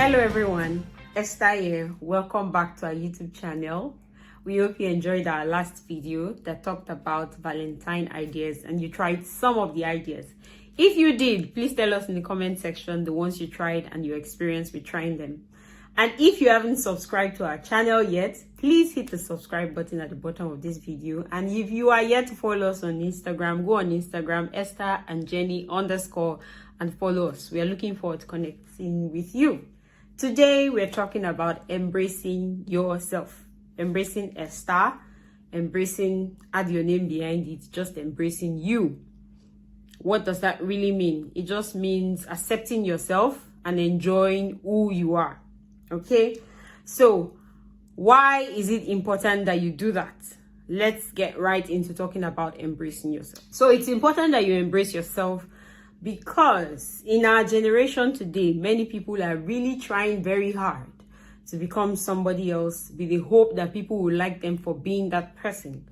Hello everyone, Esther here. Welcome back to our YouTube channel. We hope you enjoyed our last video that talked about Valentine ideas and you tried some of the ideas. If you did, please tell us in the comment section the ones you tried and your experience with trying them. And if you haven't subscribed to our channel yet, please hit the subscribe button at the bottom of this video. And if you are yet to follow us on Instagram, go on Instagram, Esther and Jenny _ and follow us. We are looking forward to connecting with you. Today, we're talking about embracing yourself. Embracing Esther, add your name behind it, just embracing you. What does that really mean? It just means accepting yourself and enjoying who you are. Okay? So, why is it important that you do that? Let's get right into talking about embracing yourself. So, it's important that you embrace yourself because in our generation today, many people are really trying very hard to become somebody else with the hope that people will like them for being that person.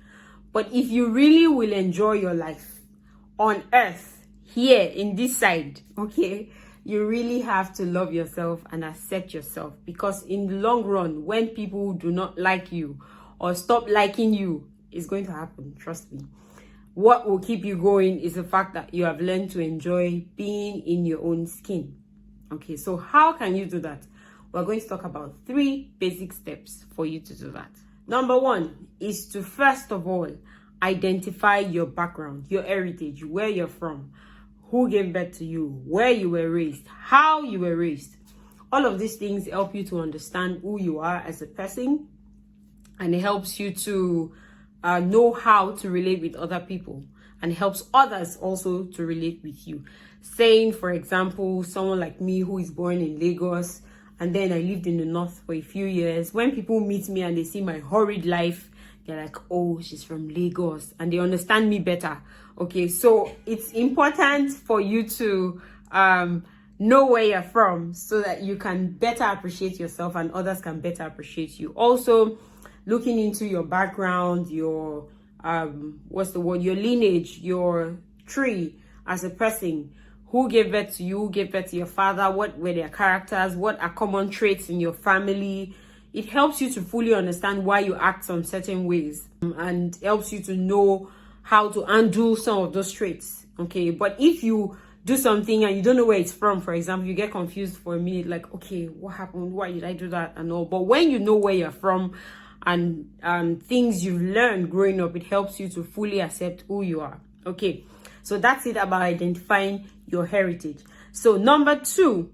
But if you really will enjoy your life on earth, here in this side, okay, you really have to love yourself and accept yourself, because in the long run, when people do not like you or stop liking you, it's going to happen, trust me. What will keep you going is the fact that you have learned to enjoy being in your own skin. Okay, so how can you do that? We're going to talk about 3 basic steps for you to do that. Number 1 is to first of all identify your background, your heritage, where you're from, who gave birth to you, where you were raised, how you were raised. All of these things help you to understand who you are as a person, and it helps you to know how to relate with other people, and helps others also to relate with you. Saying, for example, someone like me who is born in Lagos and then I lived in the north for a few years. When people meet me and they see my horrid life, they're like, oh, she's from Lagos, and they understand me better. Okay, so it's important for you to know where you're from so that you can better appreciate yourself and others can better appreciate you. Also, looking into your background, your your lineage, your tree as a person. Who gave birth to you? Who gave birth to your father? What were their characters? What are common traits in your family? It helps you to fully understand why you act some certain ways, and helps you to know how to undo some of those traits. Okay, but if you do something and you don't know where it's from, for example, you get confused for a minute, like, okay, what happened? Why did I do that? And all. But when you know where you're from and things you've learned growing up, it helps you to fully accept who you are. Okay, so that's it about identifying your heritage. So number 2,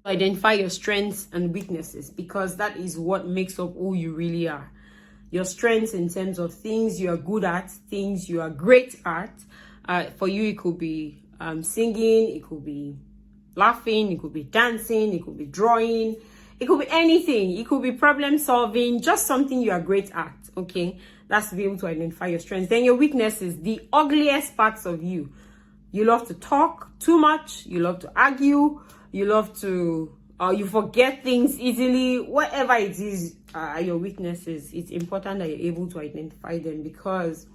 identify your strengths and weaknesses, because that is what makes up who you really are. Your strengths in terms of things you are good at, things you are great at. For you, it could be singing, it could be laughing, it could be dancing, it could be drawing, it could be anything. It could be problem solving, just something you are great at. Okay, that's to be able to identify your strengths. Then your weaknesses, the ugliest parts of you. You love to talk too much, you love to argue, you love to you forget things easily. Whatever it is, your weaknesses, it's important that you're able to identify them, because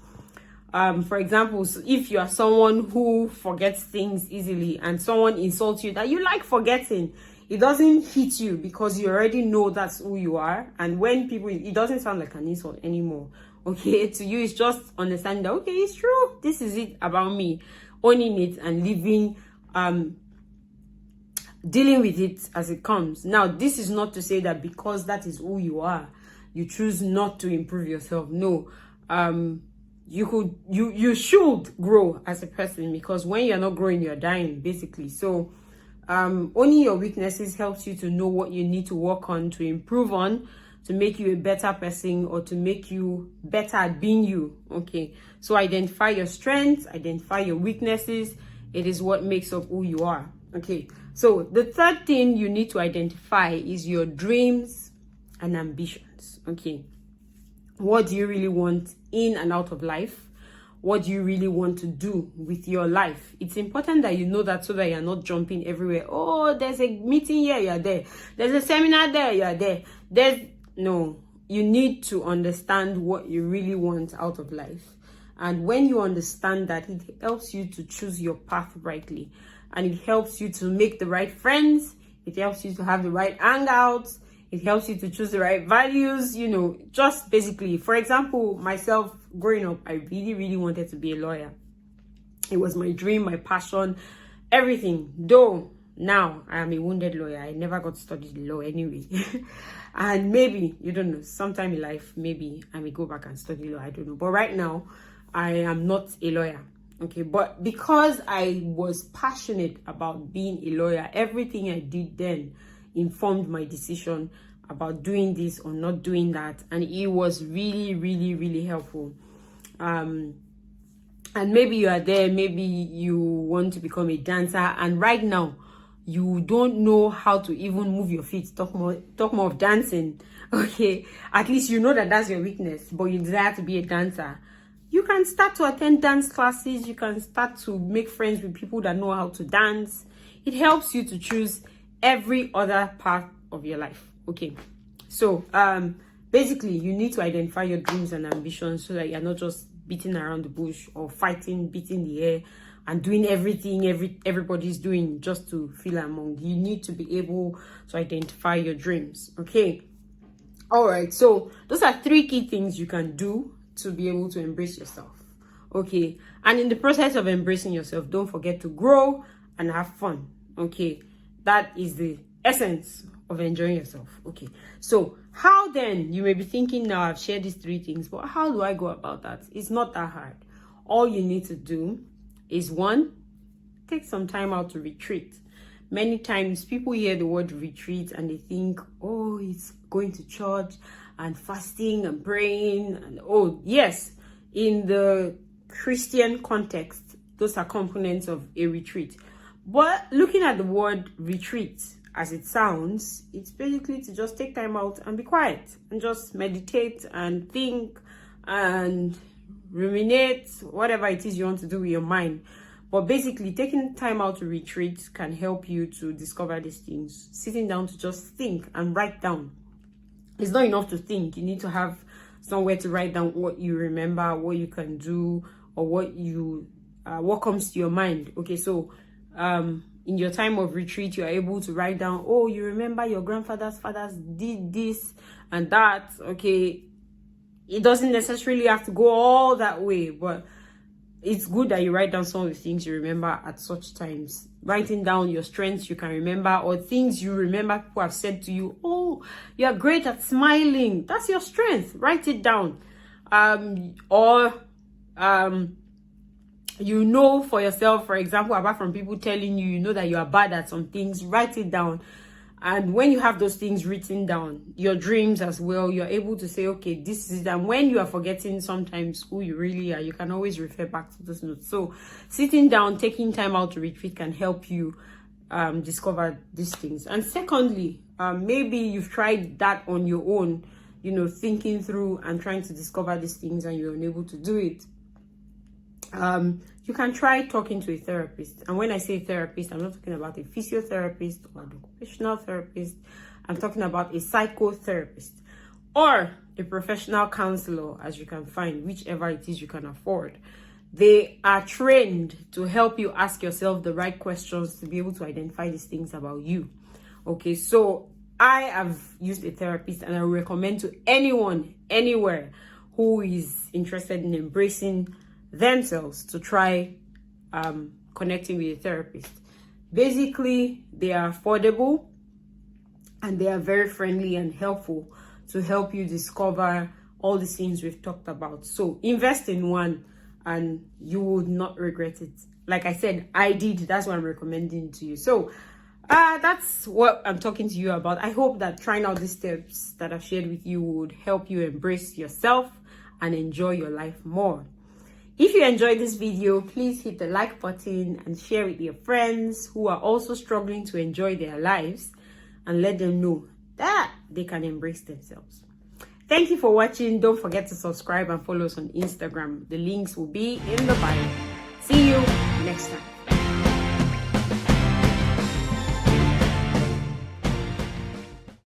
for example, so if you are someone who forgets things easily and someone insults you that you like forgetting, it doesn't hit you because you already know that's who you are. And when people, it doesn't sound like an insult anymore. Okay, to you, it's just understanding that, okay, it's true, this is it about me, owning it and living, dealing with it as it comes. Now, this is not to say that because that is who you are, you choose not to improve yourself. No, you should grow as a person, because when you're not growing, you're dying, basically. So owning your weaknesses helps you to know what you need to work on, to improve on, to make you a better person, or to make you better at being you. Okay, so identify your strengths, identify your weaknesses. It is what makes up who you are. Okay, so the third thing you need to identify is your dreams and ambitions. Okay, what do you really want in and out of life? What do you really want to do with your life? It's important that you know that, so that you're not jumping everywhere. Oh, there's a meeting here, you're there. There's a seminar there, you're there. No, you need to understand what you really want out of life. And when you understand that, it helps you to choose your path rightly. And it helps you to make the right friends. It helps you to have the right hangouts. It helps you to choose the right values, you know, just basically. For example, myself, growing up, I really wanted to be a lawyer. It was my dream, my passion, everything. Though now I am a wounded lawyer. I never got to study the law anyway. And maybe, you don't know, sometime in life, maybe I may go back and study law. I don't know. But right now, I am not a lawyer. Okay, but because I was passionate about being a lawyer, everything I did then informed my decision about doing this or not doing that, and it was really helpful. And maybe you are there, maybe you want to become a dancer, and right now you don't know how to even move your feet. Talk more of dancing. Okay, at least you know that that's your weakness, but you desire to be a dancer. You can start to attend dance classes. You can start to make friends with people that know how to dance. It helps you to choose every other part of your life. Okay, so basically you need to identify your dreams and ambitions so that you're not just beating around the bush or beating the air and doing everything everybody's doing just to feel among. You need to be able to identify your dreams. Okay, all right, so those are 3 key things you can do to be able to embrace yourself. Okay, and in the process of embracing yourself, don't forget to grow and have fun. Okay, that is the essence of enjoying yourself. Okay, so how then? You may be thinking, now I've shared these 3 things, but how do I go about that? It's not that hard. All you need to do is 1, take some time out to retreat. Many times people hear the word retreat and they think, oh, it's going to church and fasting and praying. And oh yes, in the Christian context, those are components of a retreat. But looking at the word retreat as it sounds, it's basically to just take time out and be quiet and just meditate and think and ruminate, whatever it is you want to do with your mind. But basically, taking time out to retreat can help you to discover these things. Sitting down to just think and write down. It's not enough to think. You need to have somewhere to write down what you remember, what you can do, or what comes to your mind. Okay, so in your time of retreat, you are able to write down, oh, you remember your grandfather's fathers did this and that. Okay, it doesn't necessarily have to go all that way, but it's good that you write down some of the things you remember at such times. Writing down your strengths you can remember, or things you remember people have said to you. Oh, you're great at smiling. That's your strength. Write it down. You know for yourself, for example, apart from people telling you, you know that you are bad at some things, write it down. And when you have those things written down, your dreams as well, you're able to say, okay, this is it. And when you are forgetting sometimes who you really are, you can always refer back to those notes. So sitting down, taking time out to retreat can help you discover these things. And secondly, maybe you've tried that on your own, you know, thinking through and trying to discover these things and you're unable to do it. You can try talking to a therapist. And when I say therapist, I'm not talking about a physiotherapist or an occupational therapist. I'm talking about a psychotherapist or a professional counselor, as you can find, whichever it is you can afford. They are trained to help you ask yourself the right questions to be able to identify these things about you. Okay, so I have used a therapist and I recommend to anyone, anywhere, who is interested in embracing themselves to try connecting with a therapist. Basically, they are affordable and they are very friendly and helpful to help you discover all the things we've talked about. So invest in one and you would not regret it. Like I said, I did. That's what I'm recommending to you. So that's what I'm talking to you about. I hope that trying out these steps that I've shared with you would help you embrace yourself and enjoy your life more. If you enjoyed this video, please hit the like button and share with your friends who are also struggling to enjoy their lives, and let them know that they can embrace themselves. Thank you for watching. Don't forget to subscribe and follow us on Instagram. The links will be in the bio. See you next time.